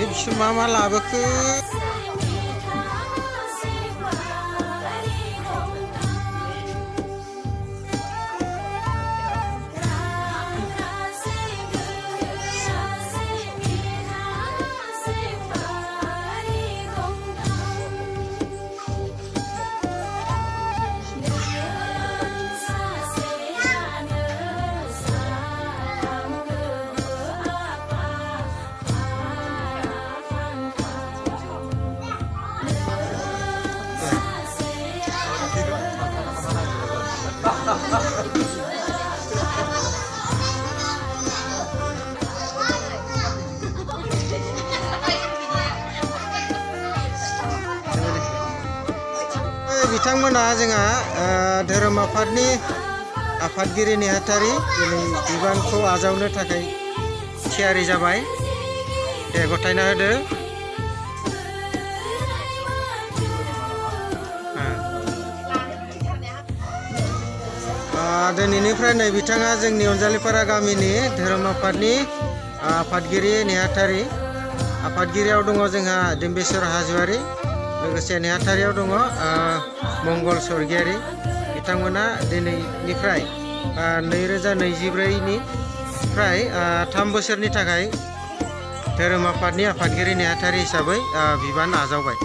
बिसोर मा लाबोखो बिथांमोना जोंहा धोरोम आफादनि आफादगिरि नेहाथारि दिनै बिबानखौ आजावनो थाखाय थियारि जाबाय दे गथायना होदो दिनैनिफ्राय नै बिथाङा जोंनि अनजालिपारा गामिनि धोरोम आफादनि आफादगिरि नेहाथारि आफादगिरियाव दङ जोंहा डिम्बेश्वर हाज'वारि लोगोसे नेहाथारियाव दङ मंगल स्वर्गियारि बिथांमोना दिनैनिफ्राय 2024निफ्राय 3 बोसोरनि थाखाय धोरोम आफादनि आफादगिरि नेहाथारि हिसाबै बिबान आजावबाय।